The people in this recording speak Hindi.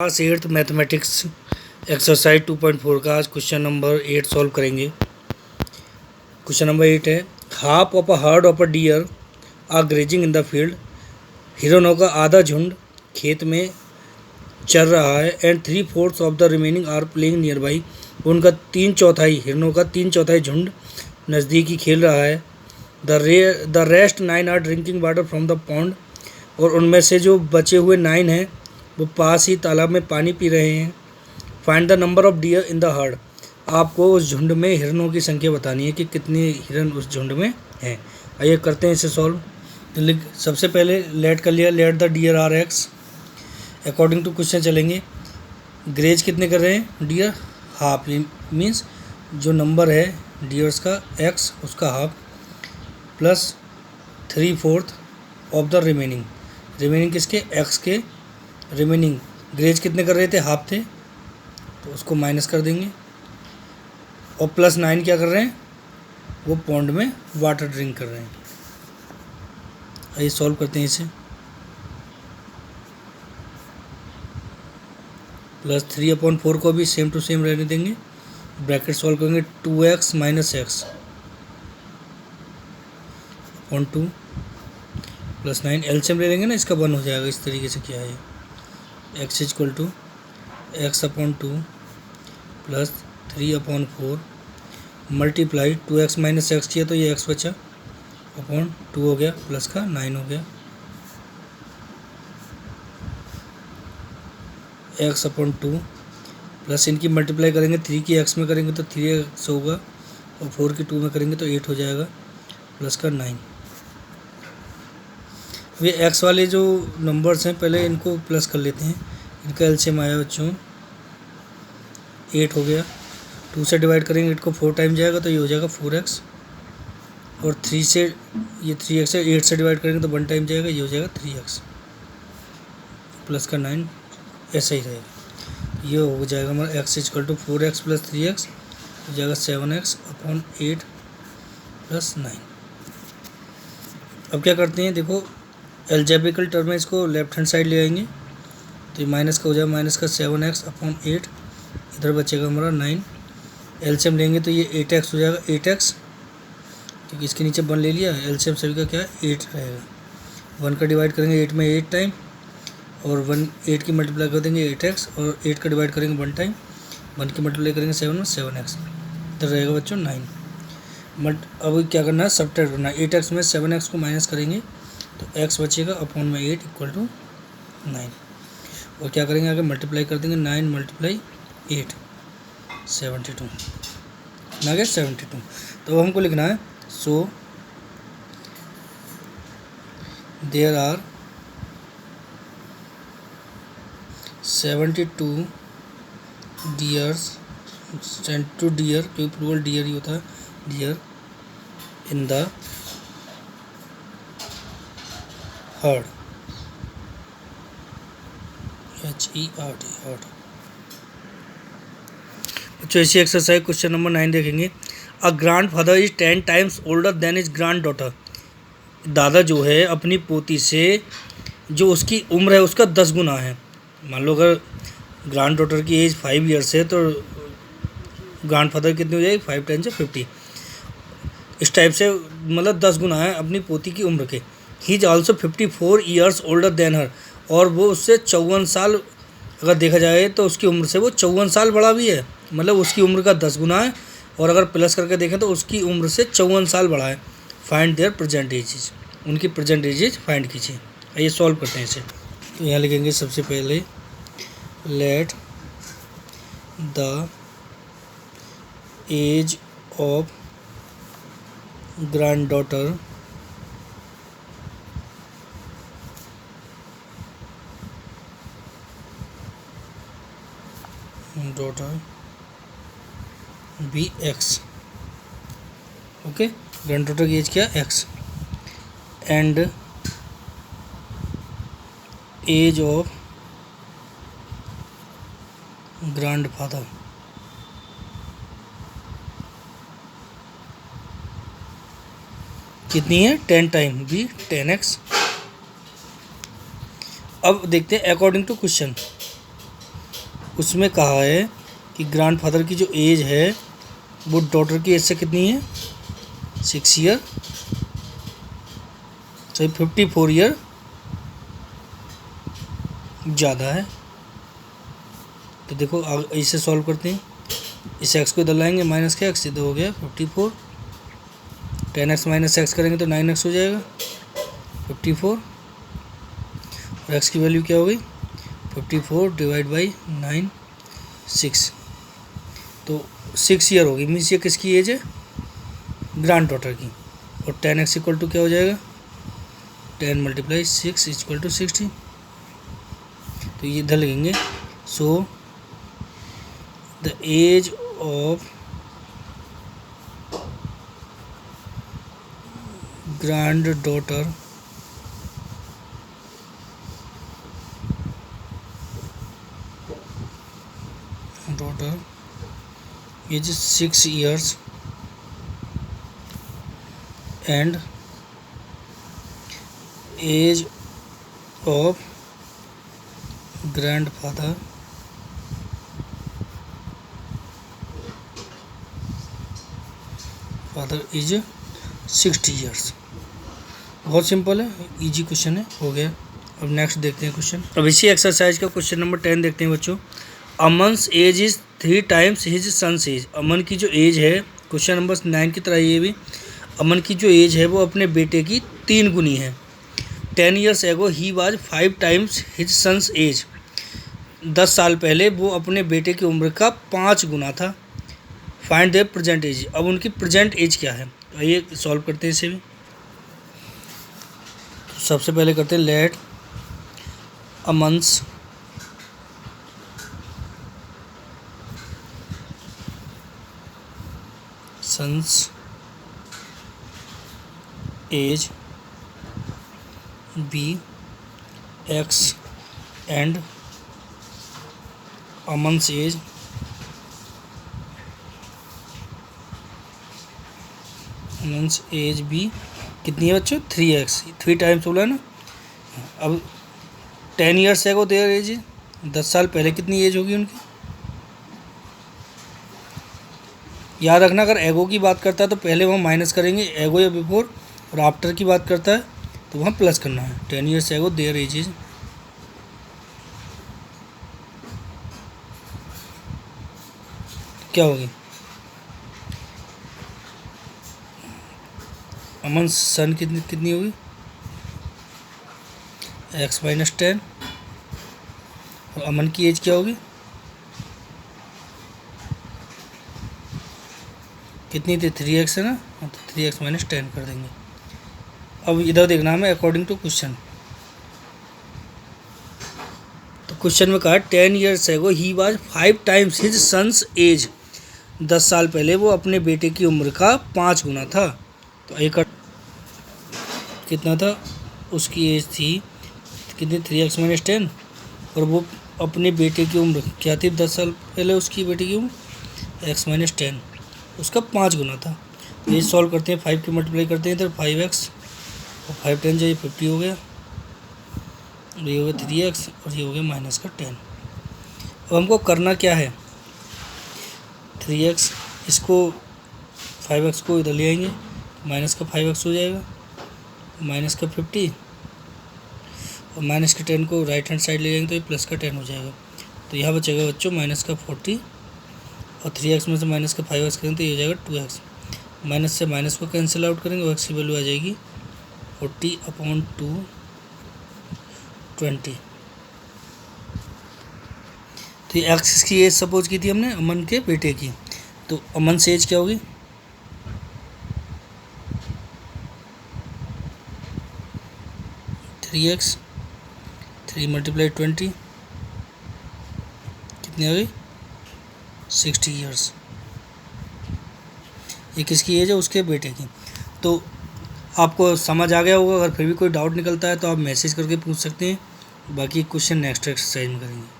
क्लास 8th मैथमेटिक्स एक्सरसाइज 2.4 का आज क्वेश्चन नंबर 8 सॉल्व करेंगे। क्वेश्चन नंबर 8 है, half of a herd of a deer are grazing in the field. हिरनों का आधा झुंड खेत में चल रहा है and 3/4 of the remaining are playing nearby. उनका 3/4 हिरनों का 3/4 झुंड नज़दीकी खेल रहा है। The rest 9 are drinking water from the pond. और उनमें से जो बचे हुए 9 हैं वो पास ही तालाब में पानी पी रहे हैं। Find the number of dear in the heard. आपको उस झुंड में हिरनों की संख्या बतानी है कि कितने हिरन उस झुंड में हैं। आइए करते हैं इसे सॉल्व। तो सबसे पहले लेट कर लिया, let the deer are X. According to question चलेंगे। ग्रेज कितने कर रहे हैं? डियर हाफ, मीन्स जो नंबर है डियर्स का एक्स उसका half plus 3/4 of the remaining. Remaining किसके? एक्स के रिमेनिंग। ग्रेज कितने कर रहे थे? हाफ थे, तो उसको माइनस कर देंगे। और प्लस 9 क्या कर रहे हैं? वो पॉन्ड में वाटर ड्रिंक कर रहे हैं। आइए सॉल्व करते हैं इसे। प्लस 3/4 को भी सेम टू सेम रहने देंगे। ब्रैकेट सॉल्व करेंगे। 2x minus x upon 2 plus 9। LCM ले लेंगे ना, इसका 1 हो जाएगा। इस तरीके से क्या है, x equal to X upon 2 plus 3/4 multiply 2x minus X किया तो ये x बचा अपॉन 2 हो गया, प्लस का 9 हो गया। x अपॉन 2 प्लस इनकी मल्टीप्लाई करेंगे 3 की x में करेंगे तो 3x होगा और 4 की 2 में करेंगे तो 8 हो जाएगा, प्लस का 9। वे x वाले जो नंबर्स हैं पहले इनको प्लस कर लेते हैं। इनका एलसीएम आया बच्चों 8 हो गया। 2 से डिवाइड करेंगे 8 को 4 टाइम जाएगा तो ये हो जाएगा 4x। और 3 से ये 3x है, 8 से डिवाइड करेंगे तो 1 टाइम जाएगा, ये हो जाएगा 3x प्लस का 9। ऐसा ही रहेगा। ये हो जाएगा हमारा x equal to 4x plus 3x हो जाएगा 7x अपॉन 8 प्लस 9। अब क्या करते हैं, देखो एल्जेब्रिकल टर्म में इसको लेफ्ट हैंड साइड ले आएंगे तो ये माइनस का हो जाएगा, माइनस का 7x अपॉन 8। इधर बचेगा हमारा 9। एलसीएम लेंगे तो ये 8x हो जाएगा, 8x क्योंकि इसके नीचे 1 ले लिया। एलसीएम सभी का क्या है? 8 रहेगा। 1 का डिवाइड करेंगे 8 में 8 टाइम और 8 की मल्टीप्लाई कर देंगे 8x और 8 का डिवाइड करेंगे 1 टाइम। 1 की मल्टीप्लाई करेंगे 7 में 7x। इधर रहेगा बच्चों 9। अब क्या करना है? सब्ट्रैक्ट करना है। 8x में 7x को माइनस करेंगे तो x बचेगा अपॉन में 8 इक्वल टू 9। और क्या करेंगे आगे? मल्टीप्लाई कर देंगे 9 मल्टीप्लाई 8 72 ना गया 72। तो हमको लिखना है so there are 72 deers, 72 deer, क्योंकि प्लूरल डियर ही होता है, deer in the herd, HERD herd. बच्चों इसी एक्सरसाइज क्वेश्चन नंबर 9 देखेंगे। A grandfather is 10 times older than is granddaughter. दादा जो है अपनी पोती से जो उसकी उम्र है उसका 10 गुना है। मान लो अगर ग्रैंड डॉटर की एज 5 ईयर्स है तो ग्रैंड फादर कितनी हो जाएगी? 5 टाइम्स 50। इस टाइप से मतलब 10 गुना है अपनी पोती की उम्र के। He is also 54 years older than her. और वो उससे 54 साल, अगर देखा जाए तो उसकी उम्र से वो 54 साल बड़ा भी है, मतलब उसकी उम्र का 10 गुना है। और अगर प्लस करके देखें तो उसकी उम्र से 54 साल बड़ा है। Find their present edges. उनकी प्रेजेंट एजेज फाइंड कीजिए। आइए सॉल्व करते हैं इसे। तो यहाँ लिखेंगे सबसे पहले let the age of granddaughter be X. Okay, granddaughter की एज क्या? X. And age of grandfather कितनी है? 10 टाइम, भी 10x। अब देखते हैं अकॉर्डिंग टू क्वेश्चन। उसमें कहा है कि ग्रैंडफादर की जो एज है वो डॉटर की एज से कितनी है, 6 ईयर, सही 54 ईयर ज़्यादा है। तो देखो इसे सॉल्व करते हैं, इस एक्स को इधर लाएंगे, माइनस के एक्स इधर हो गया 54, 10x माइनस एक्स करेंगे तो 9x हो जाएगा 54, और x की वैल्यू क्या हो गई 54 डिवाइड बाई 9 6, तो 6 ईयर होगी, मीन्स ये किसकी एज है, ग्रैंड डॉटर की। और 10x इक्वल टू क्या हो जाएगा 10 मल्टीप्लाई 6 इक्वल टू 60, तो ये इधर लगेंगे। So the age of granddaughter is 6 years and age of grandfather is 60 years। बहुत सिंपल है, इजी क्वेश्चन है, हो गया। अब नेक्स्ट देखते हैं क्वेश्चन। अब इसी एक्सरसाइज का क्वेश्चन नंबर 10 देखते हैं बच्चों। Aman's age is 3 times his son's age. Aman की जो एज है, क्वेश्चन नंबर 9 की तरह ये भी, अमन की जो एज है वो अपने बेटे की 3 गुनी है। 10 years ago he was 5 times his son's age. 10 साल पहले वो अपने बेटे की उम्र का 5 गुना था। Find their present age. अब उनकी प्रेजेंट एज क्या है, तो आइए सॉल्व करते हैं इसे भी। तो सबसे पहले करते हैं let Aman's son's age be x and Aman's age भी कितनी है बच्चों, 3x, 3 टाइम्स बोला है ना। अब 10 ईयर्स है वो देयर एज, 10 साल पहले कितनी एज होगी उनकी। याद रखना, अगर एगो की बात करता है तो पहले वहाँ माइनस करेंगे, एगो या बिफोर, और आफ्टर की बात करता है तो वहाँ प्लस करना है। 10 ईयर्स एगो देयर एज इज क्या होगी, अमन सन कितनी होगी, x माइनस 10, और अमन की एज क्या होगी, कितनी थी, 3x है ना, तो 3x माइनस 10 कर देंगे। अब इधर देखना हमें अकॉर्डिंग टू क्वेश्चन। तो क्वेश्चन में कहा 10 years ago he was 5 times his son's age. 10 साल पहले वो अपने बेटे की उम्र का 5 गुना था। तो एक कितना था, उसकी एज थी कितनी, 3x माइनस 10, और वो अपने बेटे की उम्र क्या थी 10 साल पहले, उसकी बेटे की उम्र x माइनस 10, उसका 5 गुना था। ये सॉल्व करते हैं, 5 की मल्टीप्लाई करते हैं इधर 5x, और 5 10 जाइए 50 हो गया, और ये हो गया 3x, और ये हो गया माइनस का 10। अब हमको करना क्या है, 3x, इसको 5x को इधर ले आएंगे, माइनस का 5x हो जाएगा, माइनस का 50, और माइनस के 10 को राइट हैंड साइड ले जाएंगे तो ये प्लस का 10 हो जाएगा। तो यहाँ बचेगा बच्चों माइनस का 40, और 3x में से माइनस का 5x करेंगे तो ये हो जाएगा 2x। माइनस से माइनस को कैंसिल आउट करेंगे, और x की वैल्यू आ जाएगी 40/220। तो ये x की एज सपोज की थी हमने अमन के बेटे की, तो अमन से एज क्या होगी, 3x, 3 मल्टीप्लाई 20 कितनी आ गई, 60 ईयर्स। ये किसकी एज है, उसके बेटे की। तो आपको समझ आ गया होगा। अगर फिर भी कोई डाउट निकलता है तो आप मैसेज करके पूछ सकते हैं। बाकी क्वेश्चन नेक्स्ट एक्सरसाइज में करेंगे।